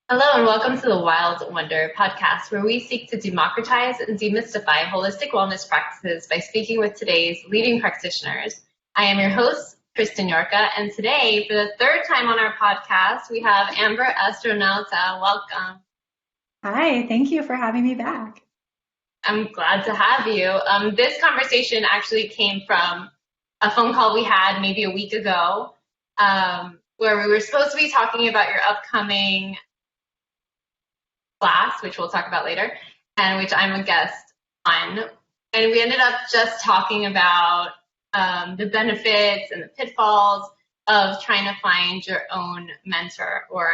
Hello and welcome to the Wild Wonder podcast, where we seek to democratize and demystify holistic wellness practices by speaking with today's leading practitioners. I am your host, Kristen Llorca, and today, for the third time on our podcast, we have Amber Astronauta. Welcome. Hi, thank you for having me back. I'm glad to have you. This conversation actually came from a phone call we had maybe a week ago, where we were supposed to be talking about your upcoming class, which we'll talk about later, and which I'm a guest on. And we ended up just talking about the benefits and the pitfalls of trying to find your own mentor or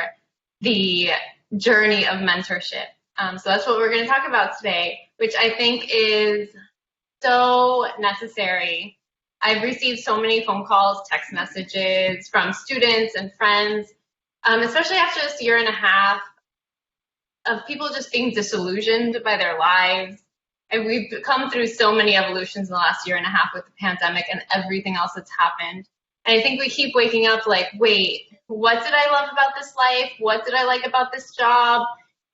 the journey of mentorship. So that's what we're going to talk about today, which I think is so necessary. I've received so many phone calls, text messages from students and friends, especially after this year and a half of people just being disillusioned by their lives. And we've come through so many evolutions in the last year and a half with the pandemic and everything else that's happened. And I think we keep waking up like, wait, what did I love about this life? What did I like about this job?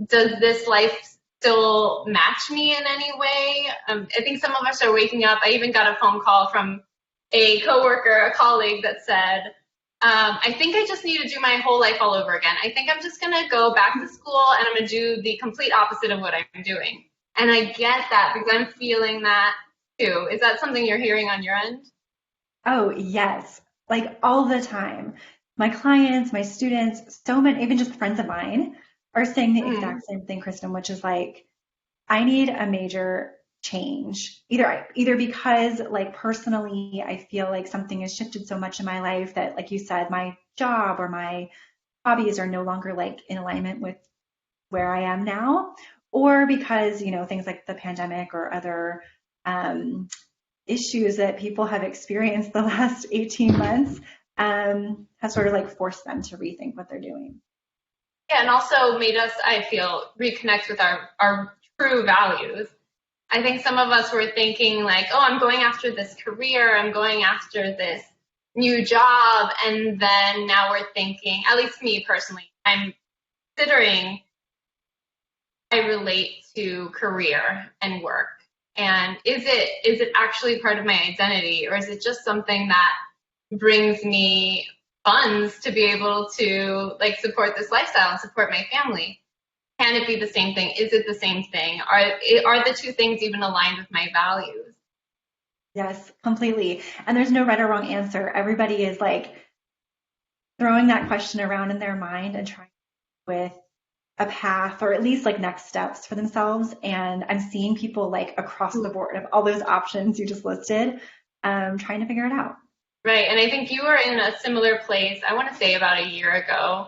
Does this life still match me in any way? I think some of us are waking up. I even got a phone call from a coworker, a colleague that said, I think I just need to do my whole life all over again. I think I'm just going to go back to school and I'm going to do the complete opposite of what I'm doing. And I get that because I'm feeling that too. Is that something you're hearing on your end? Oh, yes, like all the time. My clients, my students, so many, even just friends of mine are saying the Mm. exact same thing, Kristen, which is like, I need a major change. Either because like personally, I feel like something has shifted so much in my life that, like you said, my job or my hobbies are no longer like in alignment with where I am now, or because, things like the pandemic or other um, issues that people have experienced the last 18 months has sort of like forced them to rethink what they're doing. Yeah, and also made us, I feel, reconnect with our true values. I think some of us were thinking like, oh, I'm going after this career, I'm going after this new job, and then now we're thinking, at least me personally, I'm considering I relate to career and work. And is it actually part of my identity, or is it just something that brings me funds to be able to like support this lifestyle and support my family? Can it be the same thing? Is it the same thing? Are the two things even aligned with my values? Yes, completely. And there's no right or wrong answer. Everybody is like throwing that question around in their mind and trying with a path or at least like next steps for themselves. And I'm seeing people like across the board of all those options you just listed, trying to figure it out. Right, and I think you were in a similar place, I want to say about a year ago.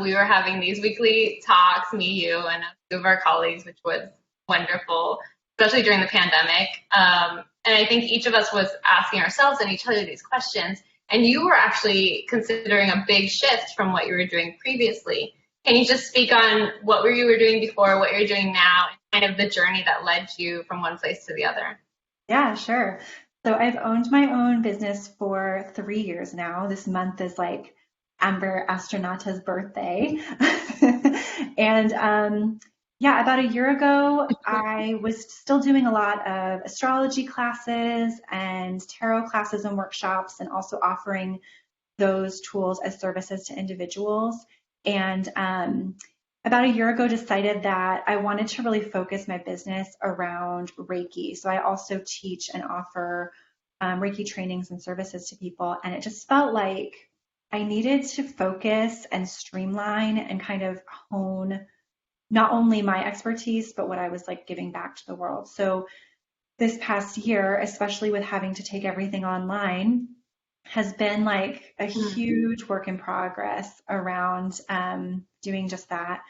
We were having these weekly talks, me, you, and a few of our colleagues, which was wonderful, especially during the pandemic. And I think each of us was asking ourselves and each other these questions. And you were actually considering a big shift from what you were doing previously. Can you just speak on what you were doing before, what you're doing now, and kind of the journey that led you from one place to the other? Yeah, sure. So I've owned my own business for 3 years now. This month is like Amber Astronauta's birthday. And yeah, about a year ago, I was still doing a lot of astrology classes and tarot classes and workshops, and also offering those tools as services to individuals. And about a year ago, decided that I wanted to really focus my business around Reiki. So I also teach and offer Reiki trainings and services to people. And it just felt like I needed to focus and streamline and kind of hone not only my expertise, but what I was like giving back to the world. So this past year, especially with having to take everything online, has been like a huge work in progress around doing just that.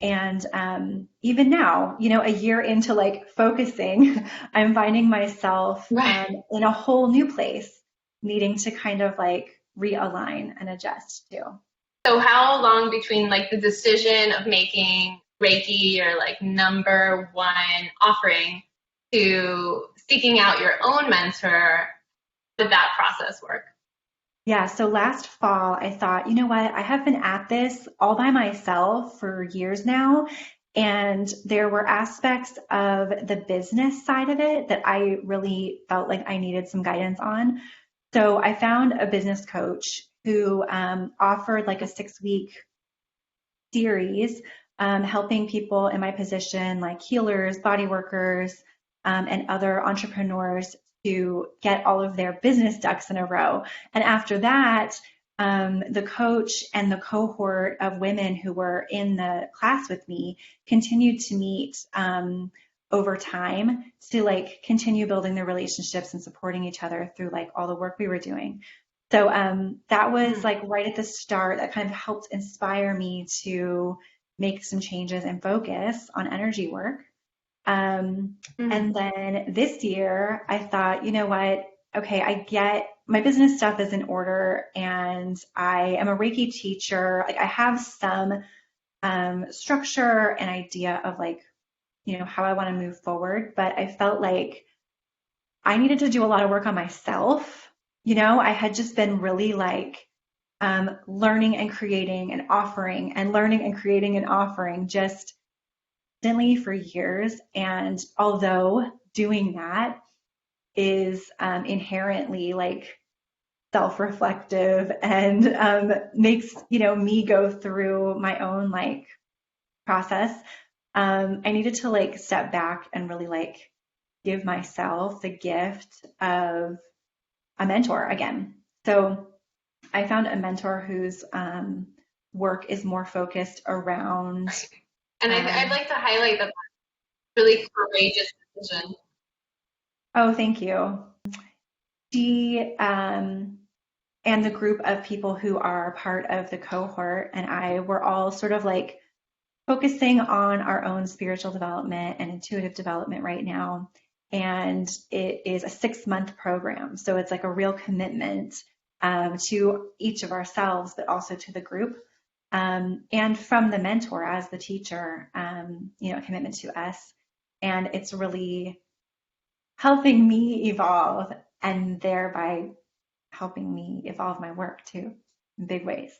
And even now, a year into like focusing, I'm finding myself Right. in a whole new place, needing to kind of like realign and adjust too. So how long between like the decision of making Reiki your like number one offering to seeking out your own mentor, did that process work? Yeah, so last fall, I thought, you know what? I have been at this all by myself for years now, and there were aspects of the business side of it that I really felt like I needed some guidance on. So I found a business coach who offered like a 6 week series, helping people in my position, like healers, body workers, and other entrepreneurs to get all of their business ducks in a row. And after that, the coach and the cohort of women who were in the class with me continued to meet over time to like continue building their relationships and supporting each other through like all the work we were doing. So that was Mm, like right at the start that kind of helped inspire me to make some changes and focus on energy work. mm, And then this year, I thought, you know what? Okay, I get my business stuff is in order, and I am a Reiki teacher. Like I have some structure and idea of like, how I want to move forward, but I felt like I needed to do a lot of work on myself. I had just been really like learning and creating and offering and learning and creating and offering just constantly for years. And although doing that is inherently like self-reflective and makes me go through my own like process, I needed to like step back and really like give myself the gift of a mentor again. So I found a mentor whose work is more focused around. right. And I'd Um, like to highlight that that's a really courageous decision. oh, thank you. She and the group of people who are part of the cohort and I were all sort of like focusing on our own spiritual development and intuitive development right now. And it is a 6 month program. So it's like a real commitment to each of ourselves, but also to the group. And from the mentor as the teacher, a commitment to us. And it's really helping me evolve and thereby helping me evolve my work too in big ways.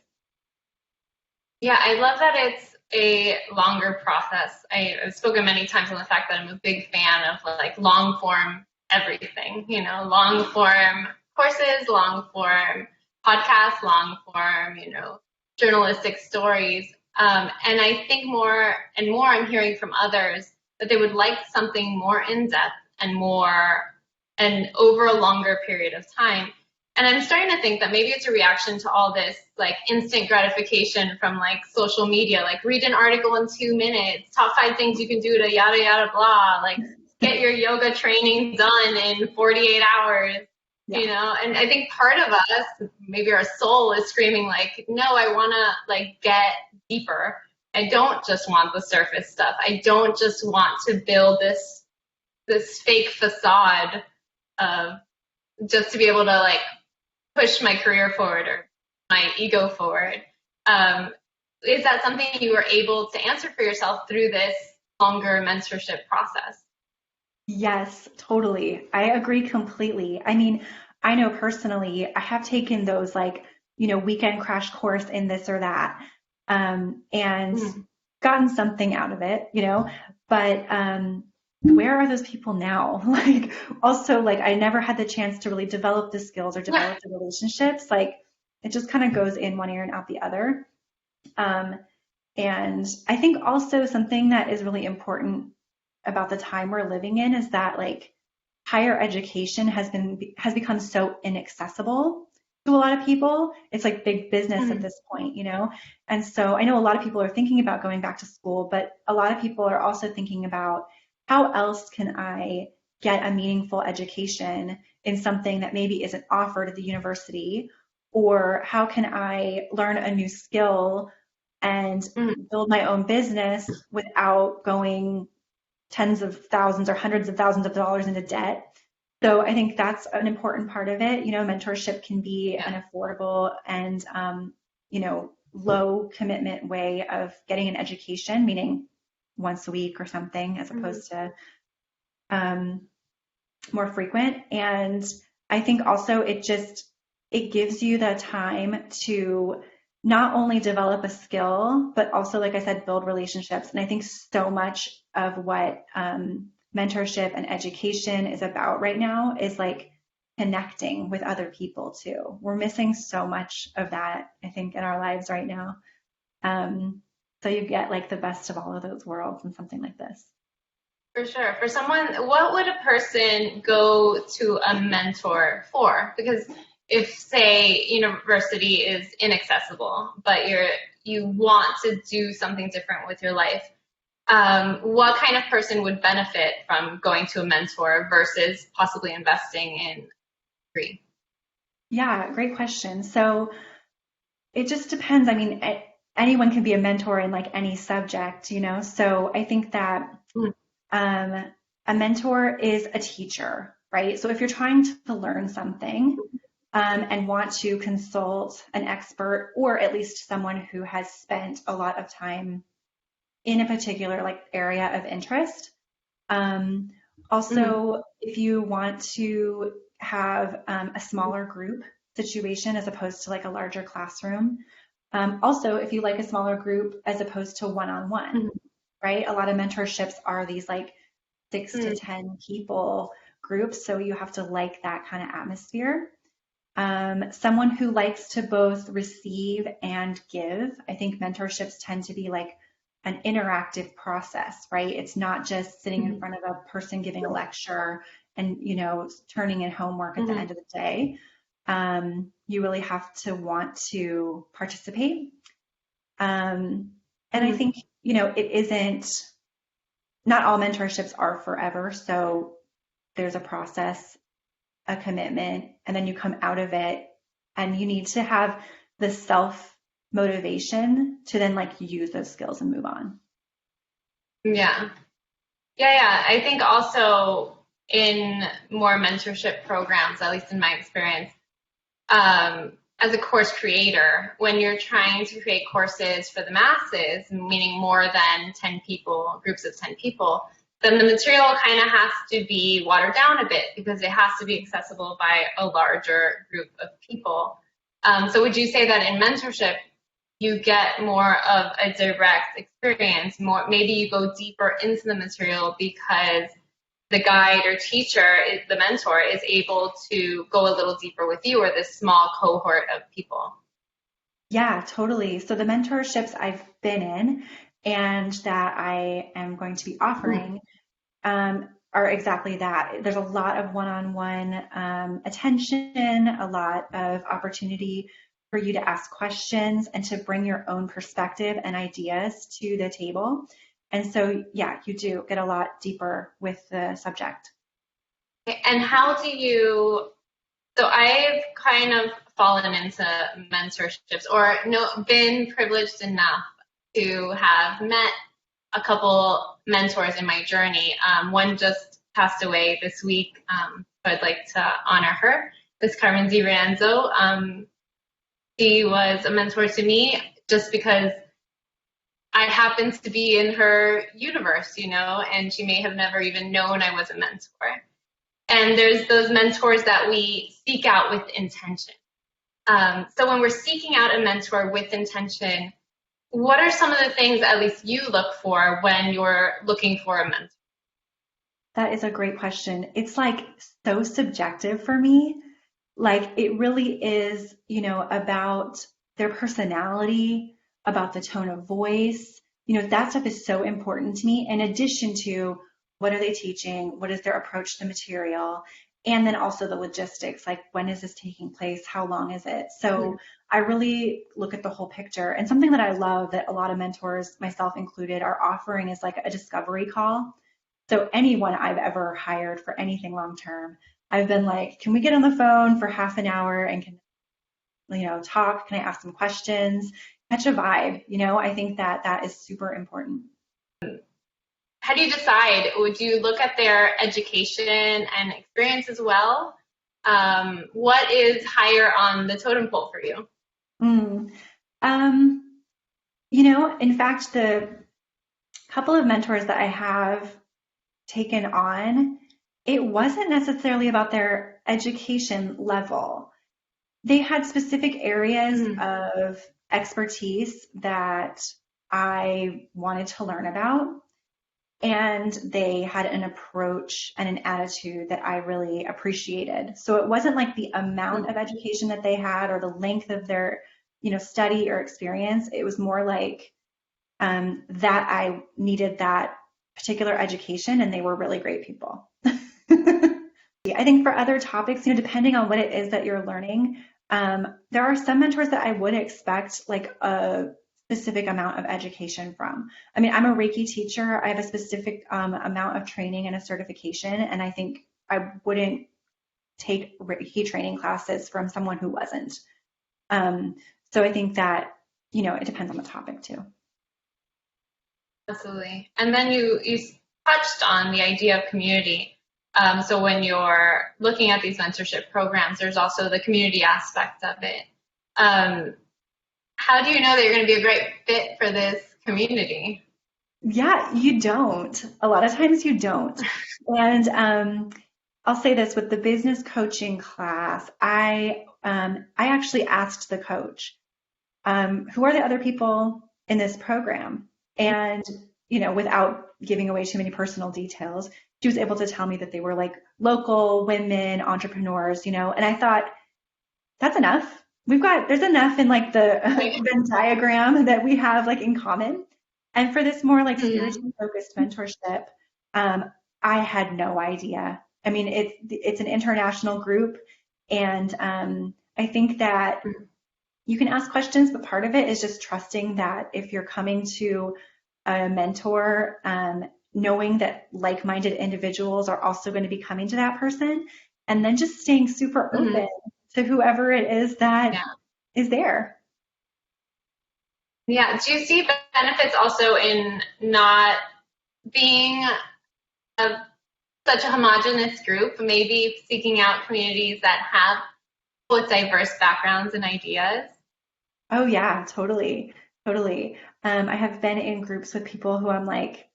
Yeah, I love that it's a longer process. I've spoken many times on the fact that I'm a big fan of like long form everything, long form courses, long form podcasts, long form, journalistic stories. And I think more and more I'm hearing from others that they would like something more in depth and more and over a longer period of time. And I'm starting to think that maybe it's a reaction to all this like instant gratification from like social media, like read an article in 2 minutes, top 5 things you can do to yada yada blah, like get your yoga training done in 48 hours, Yeah. and I think part of us, maybe our soul is screaming like, no, I wanna like get deeper. I don't just want the surface stuff. I don't just want to build this fake facade of just to be able to like push my career forward or my ego forward. Um, is that something you were able to answer for yourself through this longer mentorship process? Yes, totally. I agree completely. I mean, I know personally, I have taken those like, weekend crash course in this or that, and Mm, gotten something out of it, but where are those people now? Like, also, like, I never had the chance to really develop the skills or yeah. develop the relationships. Like, it just kind of goes in one ear and out the other. Um, and I think also something that is really important about the time we're living in is that like higher education has become so inaccessible to a lot of people. It's like big business at Mm, this point. And so I know a lot of people are thinking about going back to school, but a lot of people are also thinking about how else can I get a meaningful education in something that maybe isn't offered at the university, or how can I learn a new skill and mm, build my own business without going tens of thousands or hundreds of thousands of dollars into debt. So I think that's an important part of it. Mentorship can be yeah. an affordable and, low commitment way of getting an education, meaning once a week or something, as Mm, opposed to um, more frequent. And I think also it just it gives you the time to not only develop a skill, but also, like I said, build relationships. And I think so much of what mentorship and education is about right now is like connecting with other people too. We're missing so much of that, I think, in our lives right now. Um, so you get like the best of all of those worlds in something like this. For sure. For someone, what would a person go to a mentor for? Because if, say, university is inaccessible, but you want to do something different with your life, what kind of person would benefit from going to a mentor versus possibly investing in degree? Yeah, great question. So it just depends. I mean, anyone can be a mentor in like any subject, you know? So I think that Mm. um, a mentor is a teacher, right? So if you're trying to learn something and want to consult an expert or at least someone who has spent a lot of time in a particular like area of interest. Um, Mm. Also, if you want to have a smaller group situation as opposed to like a larger classroom. Also, if you like a smaller group as opposed to one-on-one, Mm. right? A lot of mentorships are these like 6 to 10 people groups, so you have to like that kind of atmosphere. Someone who likes to both receive and give. I think mentorships tend to be like an interactive process, right? It's not just sitting in Mm. front of a person giving a lecture and, turning in homework at the Mm. end of the day. You really have to want to participate. And I Mm. think, it isn't, not all mentorships are forever. So there's a process, a commitment, and then you come out of it and you need to have the self motivation to then like use those skills and move on. Yeah. Yeah. I think also in more mentorship programs, at least in my experience, as a course creator, when you're trying to create courses for the masses, meaning more than 10 people, groups of 10 people, then the material kind of has to be watered down a bit because it has to be accessible by a larger group of people. So would you say that in mentorship, you get more of a direct experience, more, maybe you go deeper into the material because the guide or teacher, the mentor, is able to go a little deeper with you or this small cohort of people. Yeah, totally. So the mentorships I've been in and that I am going to be offering are exactly that. There's a lot of one-on-one attention, a lot of opportunity for you to ask questions and to bring your own perspective and ideas to the table. And so, yeah, you do get a lot deeper with the subject. And how do you, so I've kind of fallen into mentorships or no, been privileged enough to have met a couple mentors in my journey. One just passed away this week, so I'd like to honor her. This Carmen Di Rienzo. She was a mentor to me just because I happened to be in her universe, and she may have never even known I was a mentor. And there's those mentors that we seek out with intention. So when we're seeking out a mentor with intention, what are some of the things at least you look for when you're looking for a mentor? That is a great question. It's like so subjective for me. Like it really is, about their personality, about the tone of voice. That stuff is so important to me in addition to what are they teaching? What is their approach to material? And then also the logistics, like when is this taking place? How long is it? So I really look at the whole picture. And something that I love that a lot of mentors, myself included, are offering is like a discovery call. So anyone I've ever hired for anything long term, I've been like, can we get on the phone for half an hour and can, talk? Can I ask some questions? Catch a vibe. I think that that is super important. How do you decide? Would you look at their education and experience as well? What is higher on the totem pole for you? Mm. In fact, the couple of mentors that I have taken on, it wasn't necessarily about their education level. they had specific areas Mm. of expertise that I wanted to learn about. And they had an approach and an attitude that I really appreciated. So it wasn't like the amount of education that they had or the length of their, study or experience. It was more like that I needed that particular education, and they were really great people. I think for other topics, depending on what it is that you're learning, there are some mentors that I would expect like a specific amount of education from. I mean, I'm a Reiki teacher. I have a specific amount of training and a certification, and I think I wouldn't take Reiki training classes from someone who wasn't. Um, so I think that, it depends on the topic too. Absolutely. And then you touched on the idea of community. So when you're looking at these mentorship programs, there's also the community aspect of it. Um, how do you know that you're going to be a great fit for this community? Yeah, you don't. A lot of times you don't. And I'll say this with the business coaching class, I actually asked the coach, who are the other people in this program? And, without giving away too many personal details, she was able to tell me that they were like local women, entrepreneurs, and I thought, that's enough. There's enough in like the Venn diagram that we have like in common. And for this more like Mhm. spiritually focused mentorship, um, I had no idea. I mean, it's an international group, and I think that you can ask questions, but part of it is just trusting that if you're coming to a mentor, knowing that like-minded individuals are also going to be coming to that person, and then just staying super Mhm. open to whoever it is that Yeah. is there. Yeah. Do you see benefits also in not being a, such a homogenous group, maybe seeking out communities that have with diverse backgrounds and ideas? Oh yeah, totally, totally. I have been in groups with people who I'm like,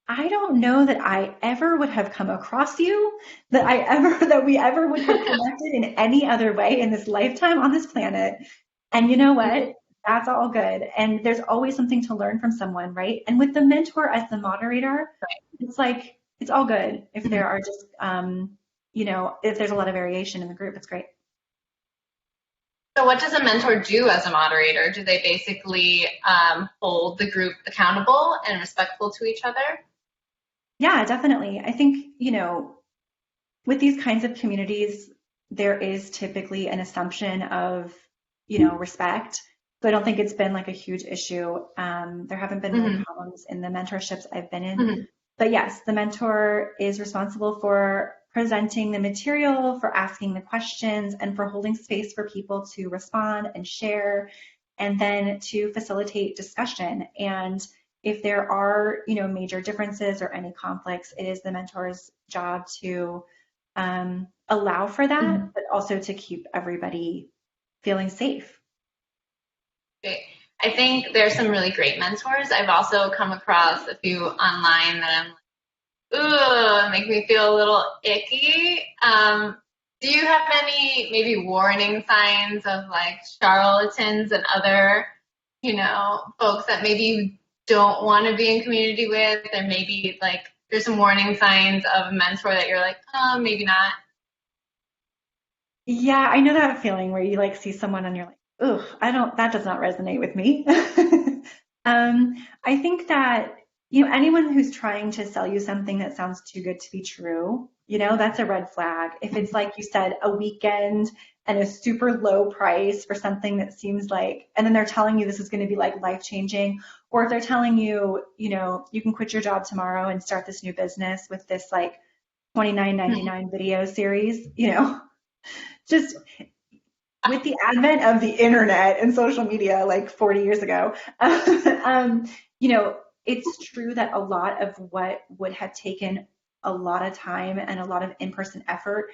I don't know that I ever would have come across you, that we ever would have connected in any other way in this lifetime on this planet. And you know what? That's all good. And there's always something to learn from someone, right? And with the mentor as the moderator, it's like it's all good if there are just if there's a lot of variation in the group, it's great. So what does a mentor do as a moderator? Do they basically hold the group accountable and respectful to each other? Yeah, definitely. I think, with these kinds of communities, there is typically an assumption of, respect. So I don't think it's been like a huge issue. There haven't been really Hmm. problems in the mentorships I've been in. Hmm. But yes, the mentor is responsible for presenting the material, for asking the questions, and for holding space for people to respond and share, and then to facilitate discussion. And if there are, major differences or any conflicts, it is the mentor's job to allow for that, but also to keep everybody feeling safe. Okay. I think there's some really great mentors. I've also come across a few online that I'm like, ooh, make me feel a little icky. Do you have any maybe warning signs of like charlatans and other, folks that maybe you don't want to be in community with, or maybe like there's some warning signs of a mentor that you're like, oh, maybe not. Yeah, I know that feeling where you like see someone and you're like, ugh, that does not resonate with me. I think that, anyone who's trying to sell you something that sounds too good to be true, that's a red flag. If it's like you said, a weekend and a super low price for something that seems like, and then they're telling you this is going to be like life changing, or if they're telling you, you can quit your job tomorrow and start this new business with this like 29.99 video series, just with the advent of the internet and social media like 40 years ago, um, you know, it's true that a lot of what would have taken a lot of time and a lot of in-person effort,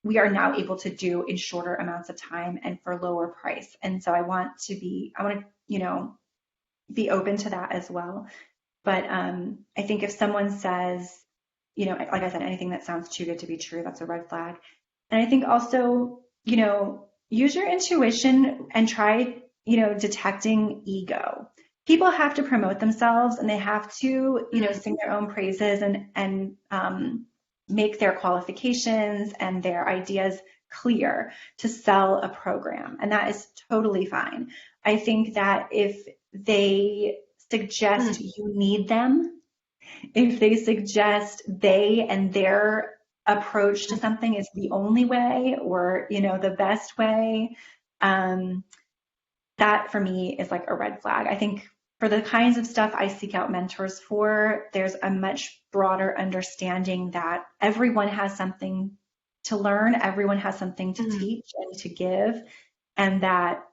we are now able to do in shorter amounts of time and for lower price. And so I want to, be open to that as well. But I think if someone says, like I said, anything that sounds too good to be true, that's a red flag. And I think also, use your intuition and try, detecting ego. People have to promote themselves and they have to, sing their own praises and make their qualifications and their ideas clear to sell a program. And that is totally fine. I think that if they suggest you need them, if they suggest they and their approach to something is the only way or, the best way, that for me is like a red flag. I think for the kinds of stuff I seek out mentors for, there's a much broader understanding that everyone has something to learn, everyone has something to teach and to give, and that,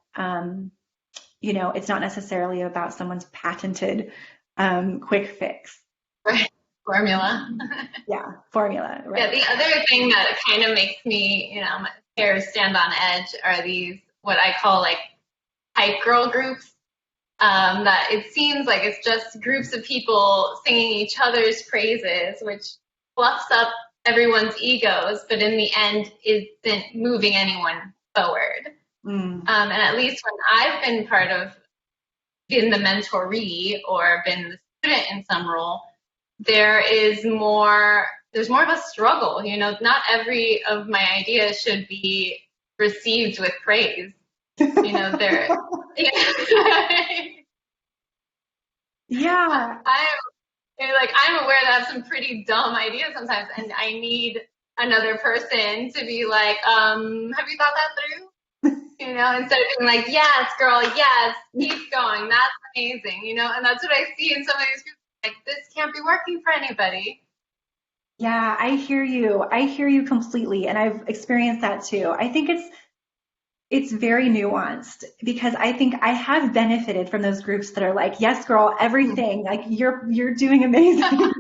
it's not necessarily about someone's patented quick fix. Right. Formula. Yeah, formula. Right. Yeah, the other thing that kind of makes me, my hairs stand on edge are these, what I call like hype girl groups. That it seems like it's just groups of people singing each other's praises, which fluffs up everyone's egos, but in the end isn't moving anyone forward. And at least when I've been the mentoree or been the student in some role, there's more of a struggle. Not every of my ideas should be received with praise. They're yeah. I'm aware that I have some pretty dumb ideas sometimes, and I need another person to be like, have you thought that through? Instead of being like, yes, girl, yes, keep going, that's amazing, and that's what I see in some of these groups. Like, this can't be working for anybody. Yeah, I hear you. I hear you completely, and I've experienced that too. I think it's very nuanced because I think I have benefited from those groups that are like, yes, girl, everything, like you're doing amazing,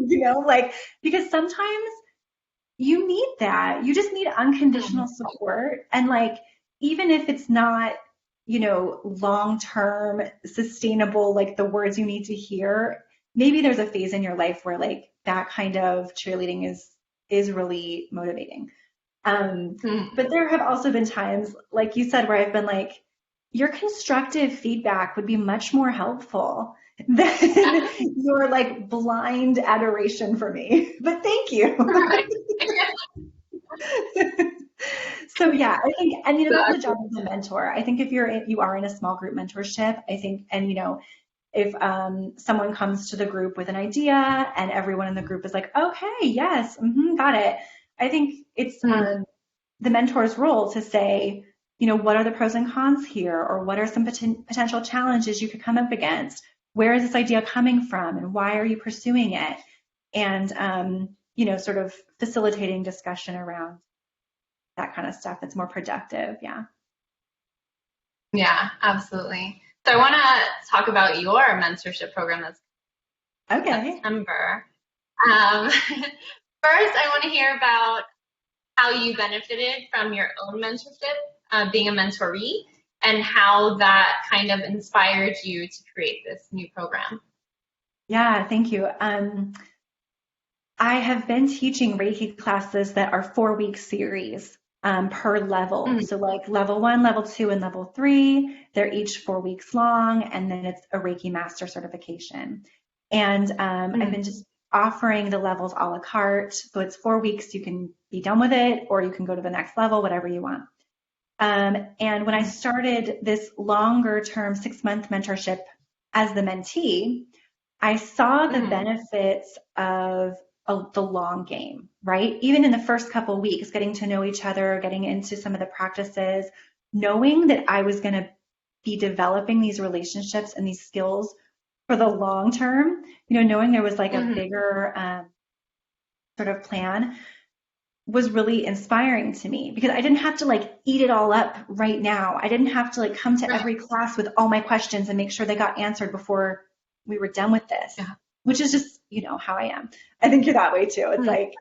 because sometimes you need that. You just need unconditional support. And like, even if it's not, long-term sustainable, like the words you need to hear, maybe there's a phase in your life where like that kind of cheerleading is really motivating. But there have also been times, like you said, where I've been like, your constructive feedback would be much more helpful than your like blind adoration for me. But thank you. So yeah, I think, and that's the job of the mentor. I think if you are in a small group mentorship, I think, and if someone comes to the group with an idea and everyone in the group is like, okay, yes, got it. I think it's the mentor's role to say, what are the pros and cons here? Or what are some potential challenges you could come up against? Where is this idea coming from? And why are you pursuing it? And, sort of facilitating discussion around that kind of stuff that's more productive. Yeah. Yeah, absolutely. So I want to talk about your mentorship program that's September. First, I want to hear about how you benefited from your own mentorship, being a mentoree, and how that kind of inspired you to create this new program. Yeah, thank you. I have been teaching Reiki classes that are 4-week series per level. So like level 1, level 2, and level 3, they're each 4 weeks long, and then it's a Reiki Master certification. And I've been just offering the levels a la carte. So it's 4 weeks, you can be done with it, or you can go to the next level, whatever you want. And when I started this longer term 6-month mentorship as the mentee, I saw the benefits of the long game, right? Even in the first couple of weeks, getting to know each other, getting into some of the practices, knowing that I was going to be developing these relationships and these skills for the long term, knowing there was like a bigger sort of plan was really inspiring to me because I didn't have to like eat it all up right now. I didn't have to like come to every class with all my questions and make sure they got answered before we were done with this, which is just, how I am. I think you're that way too. It's like,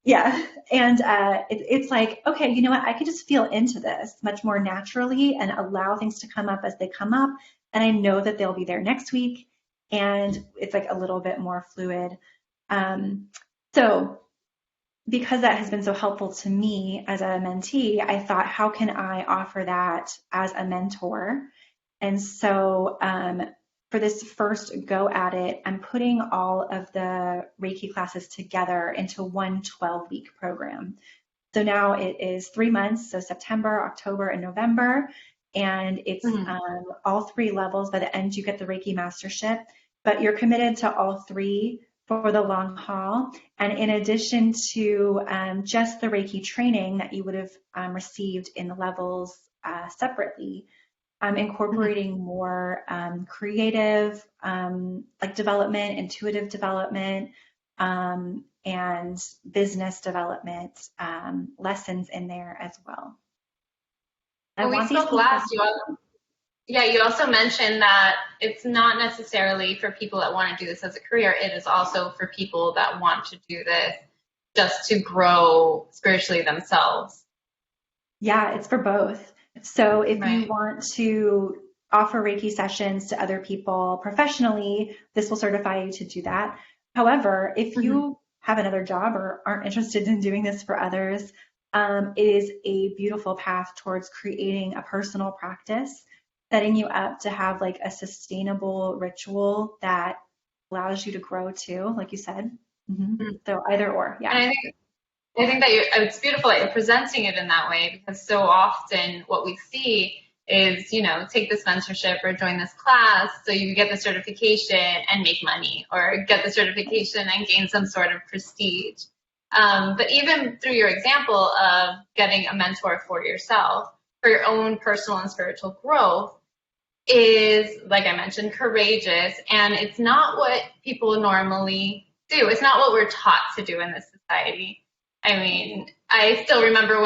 yeah. And it's like, okay, you know what? I could just feel into this much more naturally and allow things to come up as they come up. And I know that they'll be there next week. And it's like a little bit more fluid. So because that has been so helpful to me as a mentee, I thought, how can I offer that as a mentor? And so for this first go at it, I'm putting all of the Reiki classes together into one 12-week program. So now it is 3 months, so September, October, and November. And it's Mhm. all three levels. By the end, you get the Reiki Mastership, but you're committed to all three for the long haul. And in addition to just the Reiki training that you would have received in the levels separately, I'm Mhm. incorporating more creative, like development, intuitive development, and business development lessons in there as well. I When we want these spoke people. last, you also mentioned that it's not necessarily for people that want to do this as a career. It is also for people that want to do this just to grow spiritually themselves. Yeah, it's for both. So if you Right. want to offer Reiki sessions to other people professionally, this will certify you to do that. However, if Mhm. you have another job or aren't interested in doing this for others, it is a beautiful path towards creating a personal practice, setting you up to have like a sustainable ritual that allows you to grow too, like you said. Mhm. So either or, And yeah. I think that it's beautiful that you're presenting it in that way because so often what we see is, take this mentorship or join this class so you get the certification and make money or get the certification and gain some sort of prestige. But even through your example of getting a mentor for yourself, for your own personal and spiritual growth, is, like I mentioned, courageous. And it's not what people normally do. It's not what we're taught to do in this society. I mean, I still remember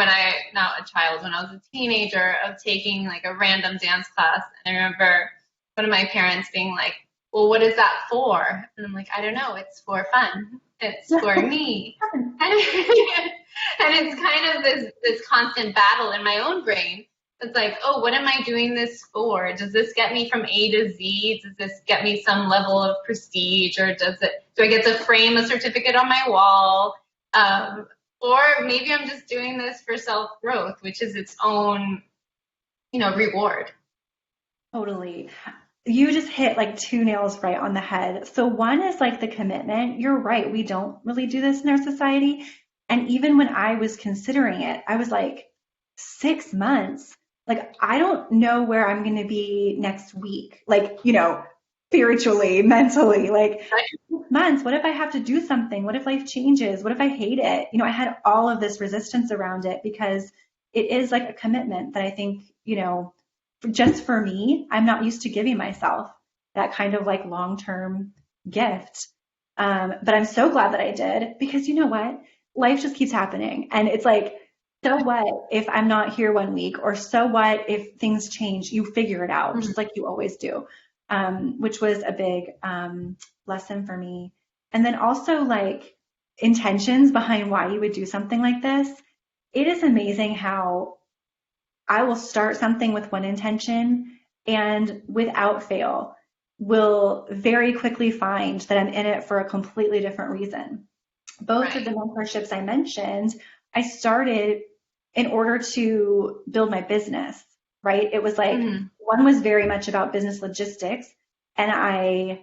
not a child, when I was a teenager, of taking like a random dance class. And I remember one of my parents being like, well, what is that for? And I'm like, I don't know. It's for fun. It's for me. And it's kind of this constant battle in my own brain. It's like, oh, what am I doing this for? Does this get me from A to Z? Does this get me some level of prestige, or do I get to frame a certificate on my wall? Um, or maybe I'm just doing this for self growth, which is its own, reward. Totally. You just hit like two nails right on the head. So one is like the commitment. You're right. We don't really do this in our society. And even when I was considering it, I was like, 6 months. Like, I don't know where I'm going to be next week. Like, spiritually, mentally, like 6 months. What if I have to do something? What if life changes? What if I hate it? I had all of this resistance around it because it is like a commitment that I think, just for me, I'm not used to giving myself that kind of like long term gift. But I'm so glad that I did because you know what? Life just keeps happening. And it's like, so what if I'm not here one week? Or so what if things change? You figure it out, Mhm. just like you always do, which was a big lesson for me. And then also, like, intentions behind why you would do something like this. It is amazing how I will start something with one intention and without fail will very quickly find that I'm in it for a completely different reason. Both of Right. the mentorships I mentioned, I started in order to build my business, right? It was like Hmm. one was very much about business logistics, and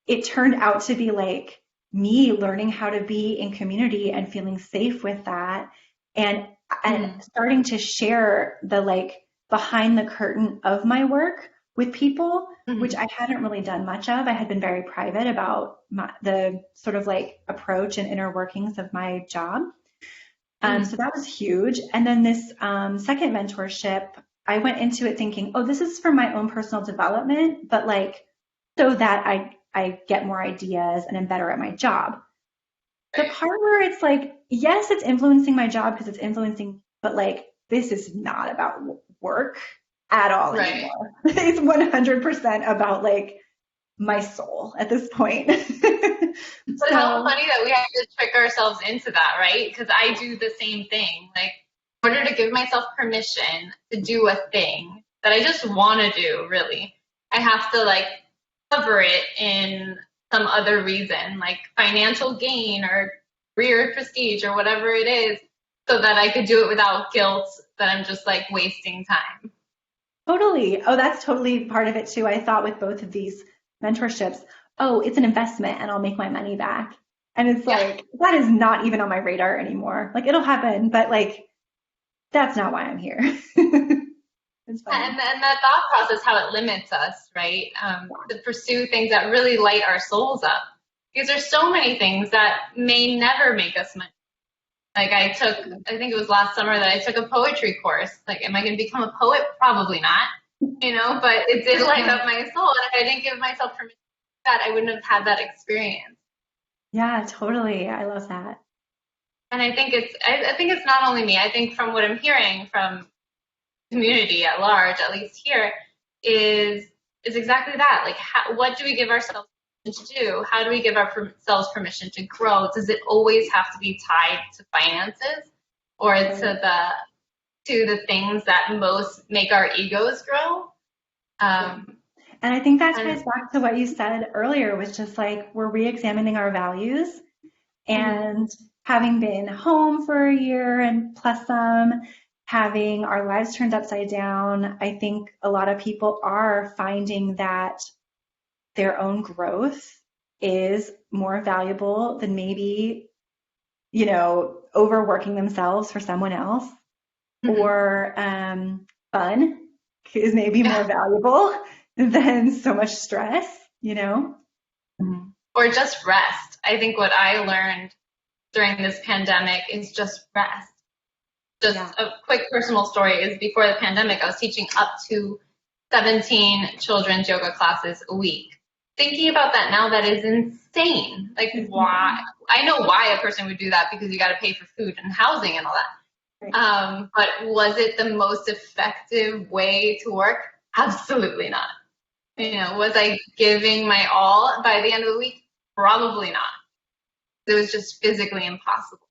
it turned out to be like me learning how to be in community and feeling safe with that, and and Hmm. starting to share the like behind the curtain of my work with people, which Hmm. I hadn't really done much of. I had been very private about the sort of like approach and inner workings of my job. So Hmm. that was huge. And then this second mentorship, I went into it thinking, oh, this is for my own personal development, but like so that I get more ideas and I'm better at my job. The Right. part where it's like, yes, it's influencing my job because it's influencing, but like this is not about work at all Right. anymore. It's 100% about like my soul at this point. But how So, funny that we have to trick ourselves into that, right? Because I do the same thing. Like, in order to give myself permission to do a thing that I just want to do, really, I have to like cover it in some other reason, like financial gain or career prestige or whatever it is, so that I could do it without guilt that I'm just like wasting time. Totally. Oh, that's totally part of it too. I thought with both of these mentorships, oh, it's an investment and I'll make my money back. And it's Yeah. like, that is not even on my radar anymore. Like, it'll happen, but like, that's not why I'm here. It's funny. And that thought process, how it limits us, right? To pursue things that really light our souls up. Because there's so many things that may never make us money. Like I think it was last summer that I took a poetry course. Like, am I going to become a poet? Probably not, but it did light up my soul. And if I didn't give myself permission to do that, I wouldn't have had that experience. Yeah, totally. I love that. And I think it's not only me. I think from what I'm hearing from community at large, at least here, is exactly that. Like, what do we give ourselves permission to do? How do we give ourselves permission to grow? Does it always have to be tied to finances, or to the things that most make our egos grow? And I think that ties back to what you said earlier, was just like we're re-examining our values. And having been home for a year and plus some, having our lives turned upside down, I think a lot of people are finding that their own growth is more valuable than maybe, overworking themselves for someone else, or fun is maybe more valuable than so much stress. Or just rest. I think what I learned during this pandemic is just rest. Just a quick personal story is before the pandemic, I was teaching up to 17 children's yoga classes a week. Thinking about that now, that is insane. Like, why? I know why a person would do that, because you got to pay for food and housing and all that. Right. But was it the most effective way to work? Absolutely not. Was I giving my all by the end of the week? Probably not. It was just physically impossible.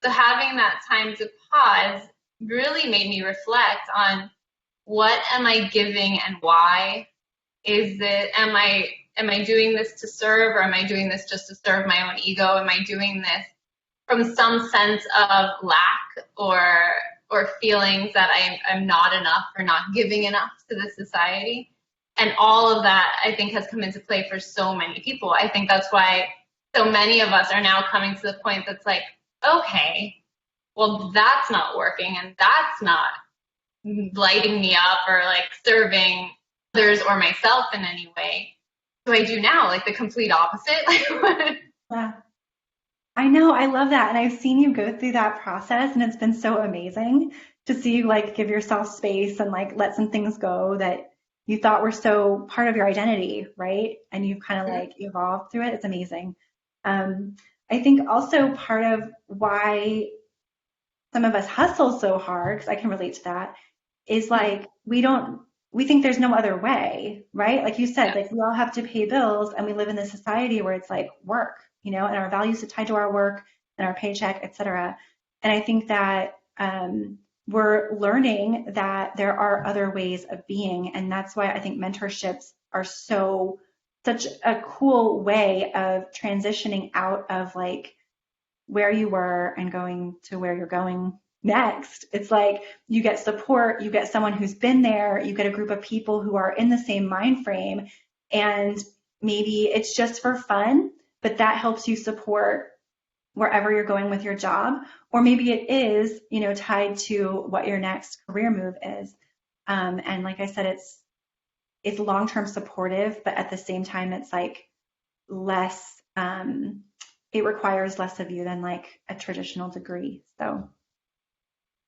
So having that time to pause really made me reflect on, what am I giving and why? Am I doing this to serve, or am I doing this just to serve my own ego? Am I doing this from some sense of lack or feelings that I'm not enough or not giving enough to the society? And all of that, I think, has come into play for so many people. I think that's why so many of us are now coming to the point that's like, okay, well, that's not working, and that's not lighting me up or like serving others or myself in any way. What do I do now? Like the complete opposite? Yeah. I know. I love that. And I've seen you go through that process, and it's been so amazing to see you like give yourself space and like let some things go that you thought were so part of your identity, right? And you've kind of like evolved through it. It's amazing. I think also part of why some of us hustle so hard, because I can relate to that, is like we think there's no other way, right? Like you said, like we all have to pay bills, and we live in this society where it's like work, and our values are tied to our work and our paycheck, et cetera. And I think that we're learning that there are other ways of being, and that's why I think mentorships are such a cool way of transitioning out of like where you were and going to where you're going next. It's like you get support, you get someone who's been there, you get a group of people who are in the same mind frame, and maybe it's just for fun, but that helps you support wherever you're going with your job, or maybe it is, tied to what your next career move is. And like I said, it's long-term supportive, but at the same time, it's like less, it requires less of you than like a traditional degree. So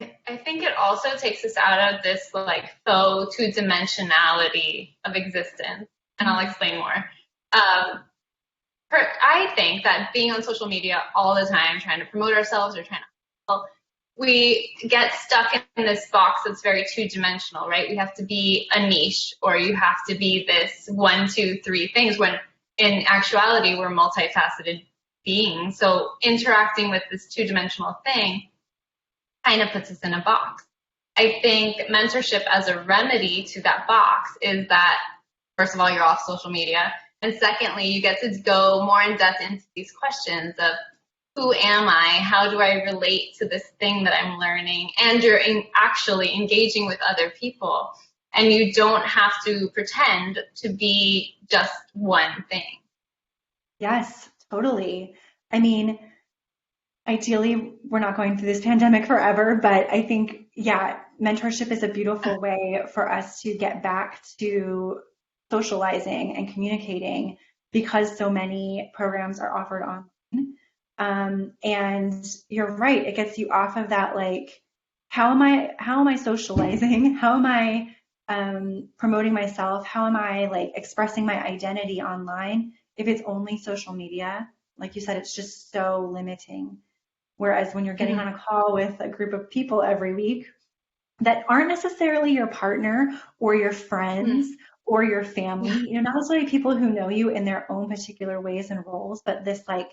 I think it also takes us out of this like faux two-dimensionality of existence, and I'll explain more. I think that being on social media all the time, trying to promote ourselves or trying to, we get stuck in this box that's very two-dimensional, right? We have to be a niche, or you have to be this 1, 2, 3 things, when in actuality we're multifaceted beings. So interacting with this two-dimensional thing kind of puts us in a box. I think mentorship as a remedy to that box is that, first of all, you're off social media. And secondly, you get to go more in depth into these questions of, who am I? How do I relate to this thing that I'm learning? And you're actually engaging with other people. And you don't have to pretend to be just one thing. Yes, totally. I mean, ideally, we're not going through this pandemic forever, but I think, yeah, mentorship is a beautiful way for us to get back to socializing and communicating because so many programs are offered online. And you're right, it gets you off of that, like, how am I socializing? How am I promoting myself? How am I like expressing my identity online? If it's only social media, like you said, it's just so limiting. Whereas when you're getting on a call with a group of people every week that aren't necessarily your partner or your friends or your family, you know, not necessarily people who know you in their own particular ways and roles, but this like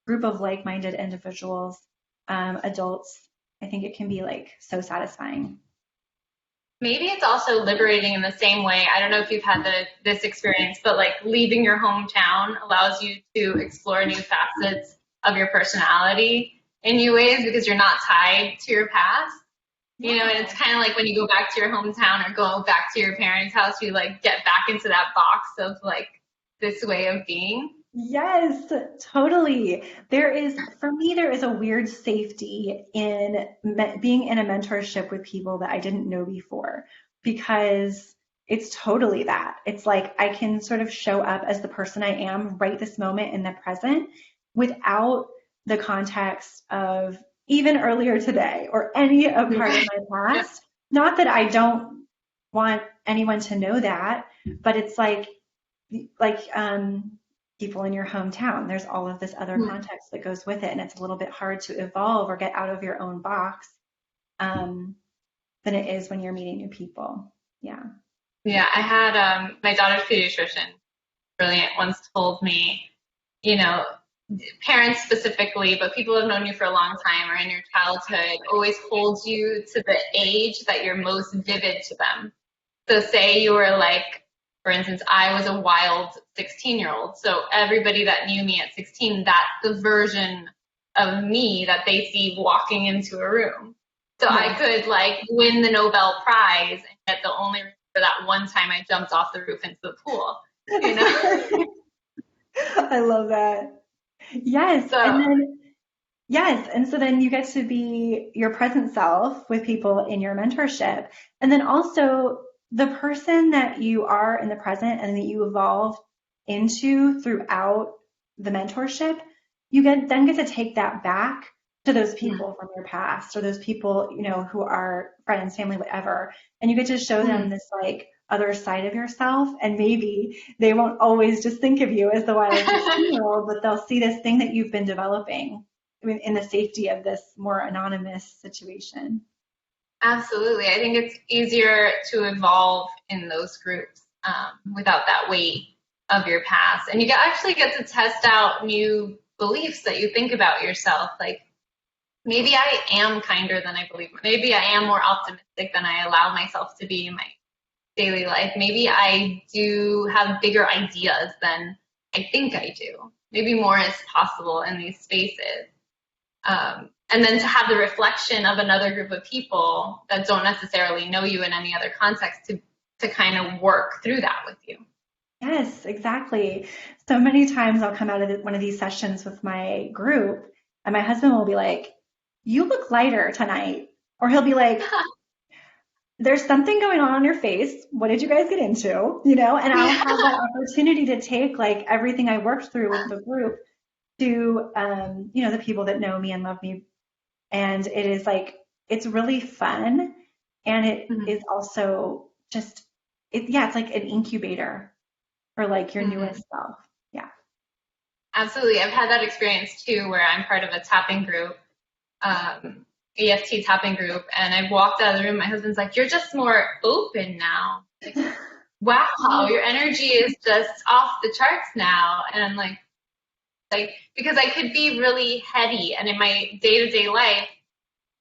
group of like-minded individuals, adults, I think it can be like so satisfying. Maybe it's also liberating in the same way. I don't know if you've had this experience, but like leaving your hometown allows you to explore new facets of your personality in new ways because you're not tied to your past. You know, and it's kind of like when you go back to your hometown or go back to your parents' house, you like get back into that box of like this way of being. Yes, totally. For me, there is a weird safety in being in a mentorship with people that I didn't know before because it's totally that. It's like I can sort of show up as the person I am right this moment in the present without the context of even earlier today or any of part of my past. Not that I don't want anyone to know that, but it's like people in your hometown. There's all of this other context that goes with it, and it's a little bit hard to evolve or get out of your own box than it is when you're meeting new people. Yeah. Yeah, I had my daughter's pediatrician, brilliant, once told me, you know, parents specifically, but people who have known you for a long time or in your childhood always holds you to the age that you're most vivid to them. So say you were like, for instance, I was a wild 16-year-old. So everybody that knew me at 16, that's the version of me that they see walking into a room. So I could like win the Nobel Prize and get the only reason for that one time I jumped off the roof into the pool. You know? I love that. Yes. And so then you get to be your present self with people in your mentorship. And then also the person that you are in the present and that you evolve into throughout the mentorship, then get to take that back to those people from your past or those people, you know, who are friends, family, whatever. And you get to show them this like other side of yourself. And maybe they won't always just think of you as the wild 16-year-old, but they'll see this thing that you've been developing in the safety of this more anonymous situation. Absolutely. I think it's easier to evolve in those groups without that weight of your past. And you actually get to test out new beliefs that you think about yourself. Like, maybe I am kinder than I believe. Maybe I am more optimistic than I allow myself to be in my daily life. Maybe I do have bigger ideas than I think I do. Maybe more is possible in these spaces. And then to have the reflection of another group of people that don't necessarily know you in any other context to kind of work through that with you. Yes, exactly. So many times I'll come out of one of these sessions with my group and my husband will be like, "You look lighter tonight." Or he'll be like, "There's something going on your face. What did you guys get into?" You know, and I'll have that opportunity to take like everything I worked through with the group to, you know, the people that know me and love me. And it is like, it's really fun. And it is also just, it's like an incubator for like your newest self. Yeah. Absolutely. I've had that experience too, where I'm part of a tapping group, EFT tapping group. And I've walked out of the room. My husband's like, "You're just more open now." Like, wow, your energy is just off the charts now. And I'm like, because I could be really heady, and in my day-to-day life,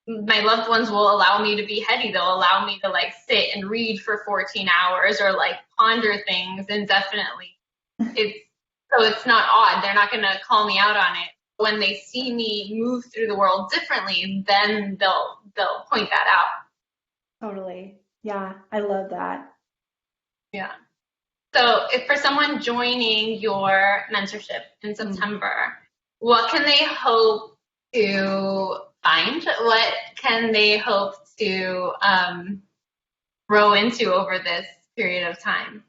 my loved ones will allow me to be heady. They'll allow me to like sit and read for 14 hours or like ponder things indefinitely. So it's not odd. They're not going to call me out on it. when they see me move through the world differently, then they'll point that out. Totally. Yeah, I love that. Yeah. So if for someone joining your mentorship in Mm. September, what can they hope to find? What can they hope to grow into over this period of time?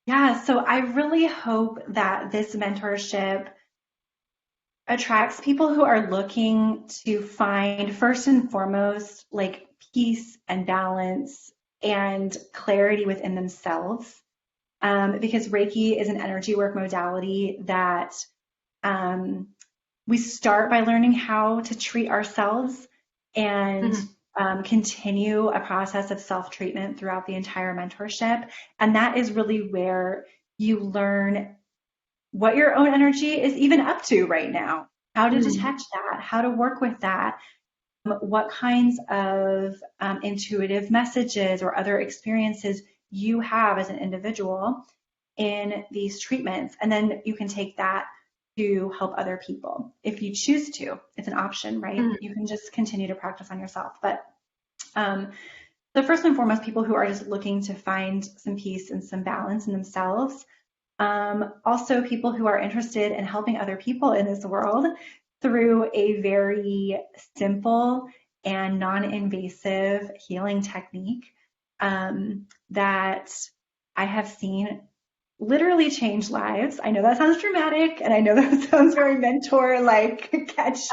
Yeah, so I really hope that this mentorship attracts people who are looking to find, first and foremost, like peace and balance and clarity within themselves. Because Reiki is an energy work modality that um, we start by learning how to treat ourselves and Mm-hmm. continue a process of self treatment throughout the entire mentorship. And that is really where you learn what your own energy is even up to right now, how to detect that, how to work with that, what kinds of intuitive messages or other experiences you have as an individual in these treatments. And then you can take that to help other people if you choose to. It's an option, right? Mm-hmm. You can just continue to practice on yourself. But um, so first and foremost, people who are just looking to find some peace and some balance in themselves. Also, people who are interested in helping other people in this world through a very simple and non-invasive healing technique that I have seen literally change lives. I know that sounds dramatic, and I know that sounds very mentor like Red catchphrase,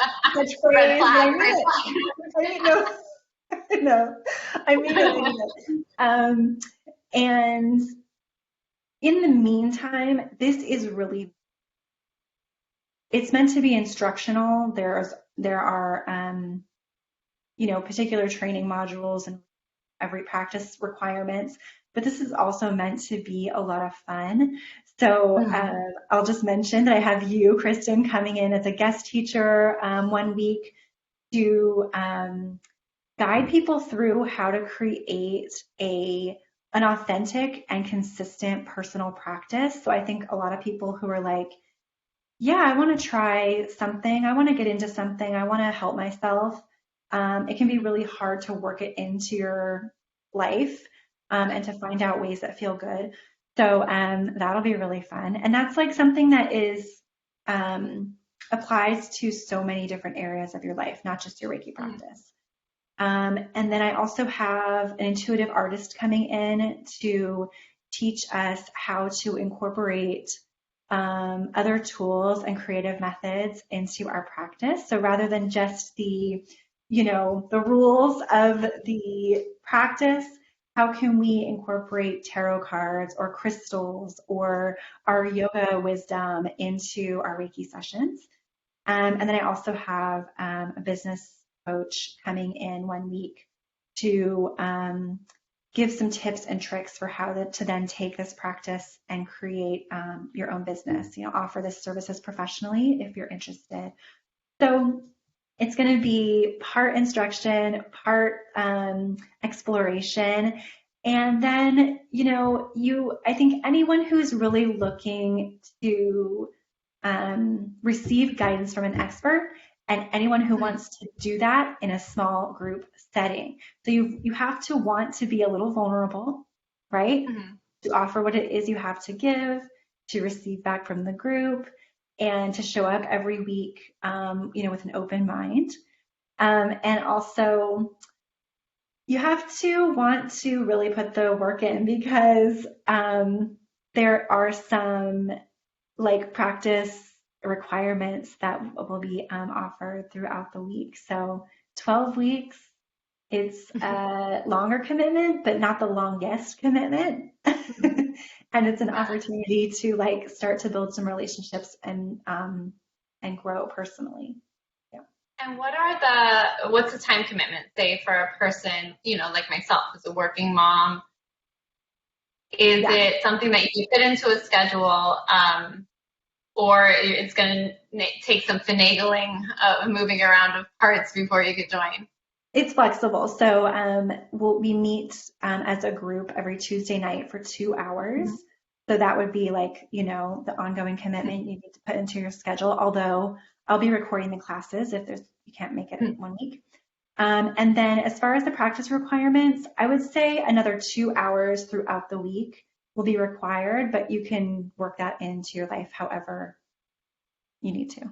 but I flag, mean red it. I mean no, no, I mean it. I flag. mean it. And in the meantime, this is really, it's meant to be instructional. There are particular training modules and every practice requirements, but this is also meant to be a lot of fun. So Mm-hmm. I'll just mention that I have you, Kristen, coming in as a guest teacher one week to guide people through how to create an authentic and consistent personal practice. So I think a lot of people who are like, yeah, I want to try something, I want to get into something, I want to help myself. It can be really hard to work it into your life and to find out ways that feel good. So that'll be really fun. And that's like something that is um, applies to so many different areas of your life, not just your Reiki practice. And then I also have an intuitive artist coming in to teach us how to incorporate other tools and creative methods into our practice. So rather than just the rules of the practice, how can we incorporate tarot cards or crystals or our yoga wisdom into our Reiki sessions? And then I also have a business coach coming in one week to give some tips and tricks for how to then take this practice and create your own business, offer this services professionally if you're interested. So it's going to be part instruction, part exploration. And then, I think anyone who's really looking to receive guidance from an expert and anyone who wants to do that in a small group setting. So you have to want to be a little vulnerable, right? Mm-hmm. To offer what it is you have to give, to receive back from the group, and to show up every week, with an open mind. And also, you have to want to really put the work in because there are some like practice requirements that will be offered throughout the week. So 12 weeks, it's a longer commitment, but not the longest commitment. And it's an opportunity to like start to build some relationships and grow personally. Yeah. And what's the time commitment, say, for a person, like myself, as a working mom? Is Yeah. it something that you fit into a schedule, or it's going to take some finagling of moving around of parts before you could join? It's flexible. So we meet as a group every Tuesday night for 2 hours. So that would be like, the ongoing commitment you need to put into your schedule, although I'll be recording the classes if you can't make it 1 week. And then as far as the practice requirements, I would say another 2 hours throughout the week will be required, but you can work that into your life however you need to.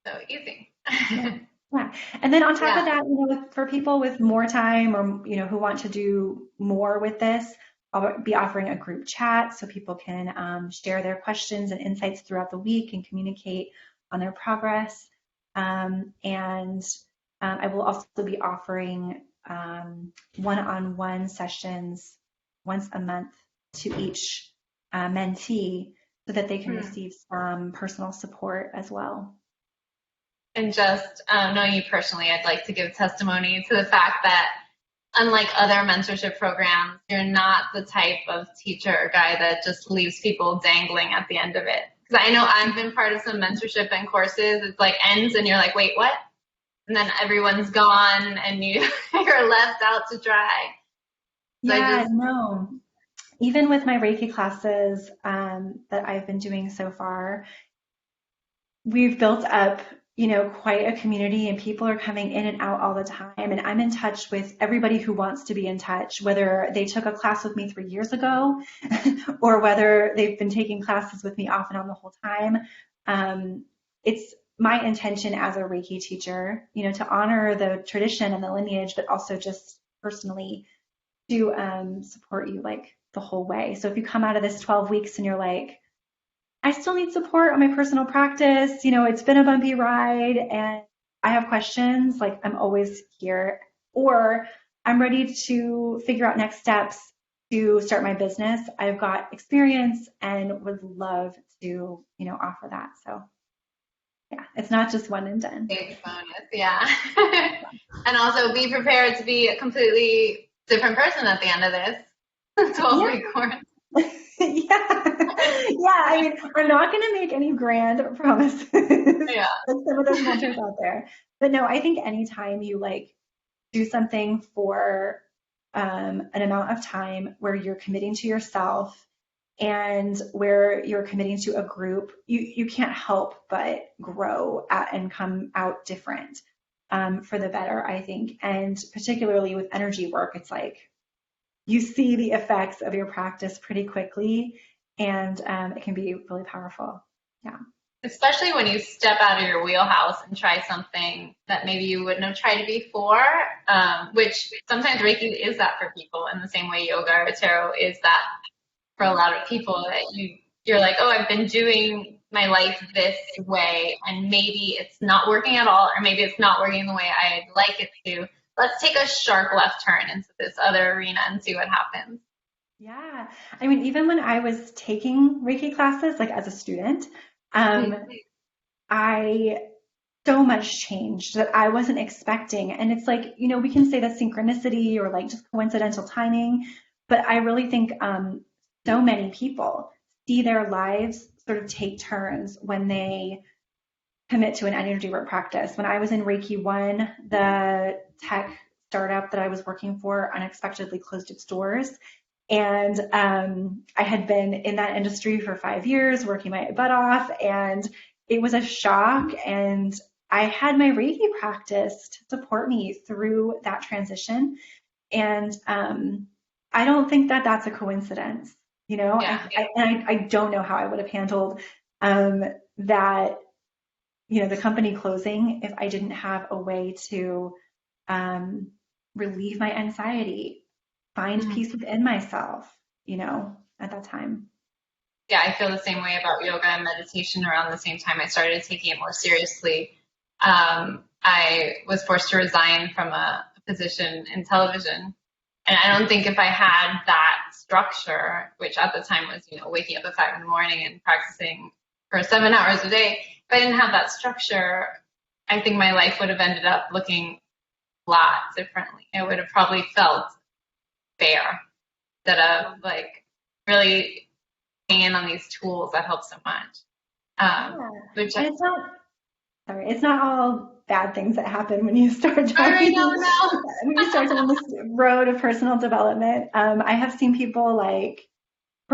So easy. Yeah. Yeah. And then on top of Yeah. that, for people with more time or, who want to do more with this, I'll be offering a group chat so people can share their questions and insights throughout the week and communicate on their progress. And I will also be offering one-on-one sessions once a month to each mentee so that they can receive some personal support as well. And just knowing you personally, I'd like to give testimony to the fact that unlike other mentorship programs, you're not the type of teacher or guy that just leaves people dangling at the end of it. Because I know I've been part of some mentorship and courses. It's like ends and you're like, wait, what? And then everyone's gone and you're left out to dry. So Yeah, no. Even with my Reiki classes that I've been doing so far, we've built up, quite a community and people are coming in and out all the time. And I'm in touch with everybody who wants to be in touch, whether they took a class with me 3 years ago or whether they've been taking classes with me off and on the whole time. It's my intention as a Reiki teacher, to honor the tradition and the lineage, but also just personally to support you like the whole way. So if you come out of this 12 weeks and you're like, I still need support on my personal practice. It's been a bumpy ride and I have questions. Like I'm always here, or I'm ready to figure out next steps to start my business. I've got experience and would love to, offer that. So yeah, it's not just one and done. big bonus, yeah. And also be prepared to be a completely different person at the end of this 12-week course. Yeah. I mean, I'm not going to make any grand promises. Yeah. Like some of those mentors out there. But no, I think anytime you like do something for an amount of time where you're committing to yourself and where you're committing to a group, you can't help but grow and come out different for the better, I think. And particularly with energy work, it's like you see the effects of your practice pretty quickly, and it can be really powerful. Yeah. Especially when you step out of your wheelhouse and try something that maybe you wouldn't have tried before, which sometimes Reiki is that for people in the same way yoga or tarot is that for a lot of people that you're like, oh, I've been doing my life this way and maybe it's not working at all, or maybe it's not working the way I'd like it to. Let's take a sharp left turn into this other arena and see what happens. Yeah. I mean, even when I was taking Reiki classes, like as a student, I so much changed that I wasn't expecting. And it's like, we can say that synchronicity or like just coincidental timing, but I really think so many people see their lives sort of take turns when they commit to an energy work practice. When I was in Reiki 1, the tech startup that I was working for unexpectedly closed its doors. And I had been in that industry for 5 years, working my butt off, and it was a shock. And I had my Reiki practice to support me through that transition. And I don't think that that's a coincidence. Yeah. I don't know how I would have handled that, the company closing if I didn't have a way to relieve my anxiety, find peace within myself, at that time. Yeah, I feel the same way about yoga and meditation. Around the same time I started taking it more seriously, I was forced to resign from a position in television. And I don't think if I had that structure, which at the time was, waking up at 5 a.m. and practicing for 7 hours a day, if I didn't have that structure, I think my life would have ended up looking a lot differently. It would have probably felt fair instead of like really paying in on these tools that help so much. Which and it's not all bad things that happen when you start when you start down this road of personal development. I have seen people like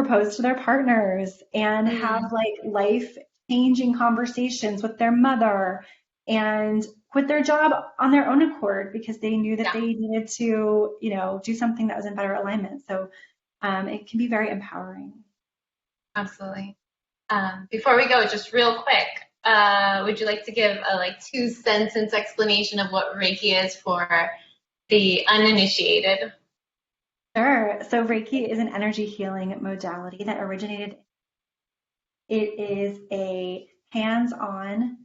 propose to their partners and have like life changing conversations with their mother and quit their job on their own accord because they knew that they needed to, do something that was in better alignment. So it can be very empowering. Absolutely. Before we go, just real quick, would you like to give a 2-sentence explanation of what Reiki is for the uninitiated? Sure. So Reiki is an energy healing modality that originated. It is a hands-on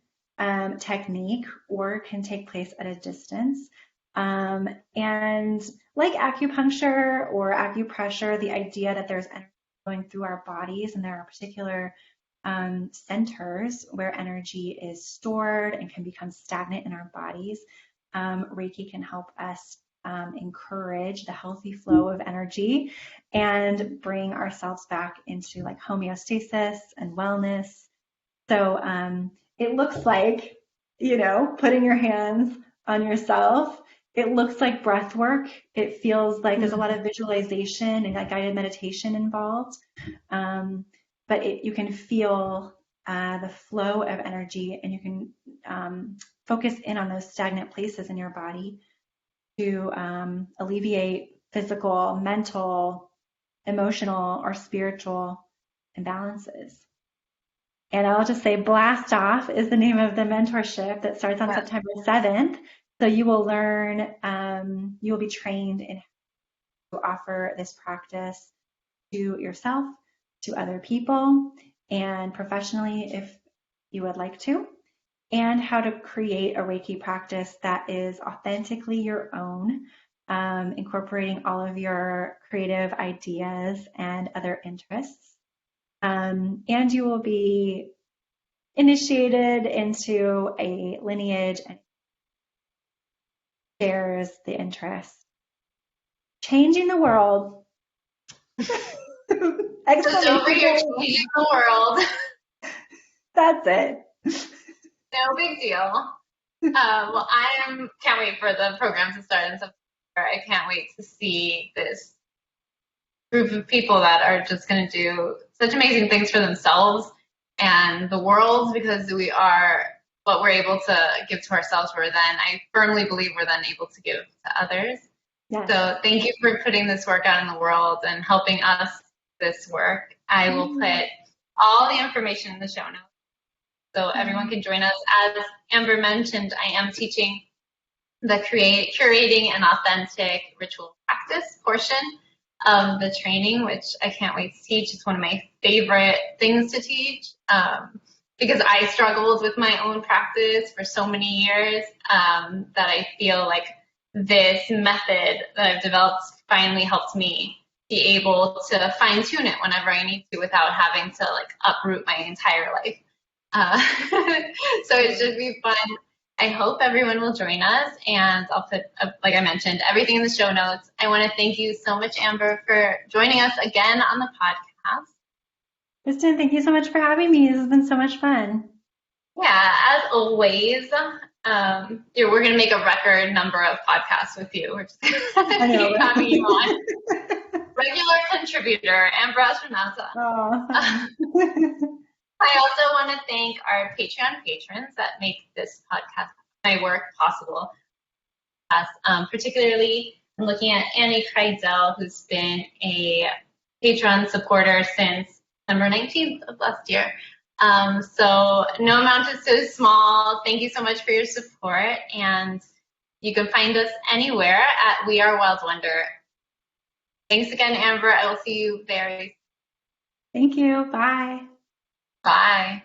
technique or can take place at a distance. And like acupuncture or acupressure, the idea that there's energy going through our bodies and there are particular centers where energy is stored and can become stagnant in our bodies. Reiki can help us encourage the healthy flow of energy and bring ourselves back into like homeostasis and wellness. So it looks like, putting your hands on yourself. It looks like breath work. It feels like there's a lot of visualization and like guided meditation involved. But you can feel the flow of energy, and you can focus in on those stagnant places in your body to alleviate physical, mental, emotional, or spiritual imbalances. And I'll just say Blast Off is the name of the mentorship that starts on September 7th. So you will learn, you will be trained in how to offer this practice to yourself, to other people, and professionally if you would like to, and how to create a Reiki practice that is authentically your own, incorporating all of your creative ideas and other interests. And you will be initiated into a lineage and shares the interest. Changing the world. Just over here changing the world. That's it. No big deal. Well, can't wait for the program to start in September. I can't wait to see this group of people that are just going to do such amazing things for themselves and the world, because we are what we're able to give to ourselves. I firmly believe we're then able to give to others. Yes. So thank you for putting this work out in the world and helping us this work. I will put all the information in the show notes so everyone can join us. As Amber mentioned, I am teaching the curating an authentic ritual practice portion of the training, which I can't wait to teach. It's one of my favorite things to teach because I struggled with my own practice for so many years that I feel like this method that I've developed finally helped me be able to fine tune it whenever I need to without having to uproot my entire life. So it should be fun. I hope everyone will join us, and I'll put, like I mentioned, everything in the show notes. I want to thank you so much, Amber, for joining us again on the podcast. Kristen, thank you so much for having me. This has been so much fun. Yeah, as always, we're going to make a record number of podcasts with you. We're just going to keep having you on. Regular contributor, Amber Astronauta. I also want to thank our Patreon patrons that make this podcast, my work, possible. Particularly, I'm looking at Annie Kreidel, who's been a Patreon supporter since December 19th of last year. So no amount is so small. Thank you so much for your support. And you can find us anywhere at We Are Wild Wonder. Thanks again, Amber. I will see you very soon. Thank you. Bye. Bye.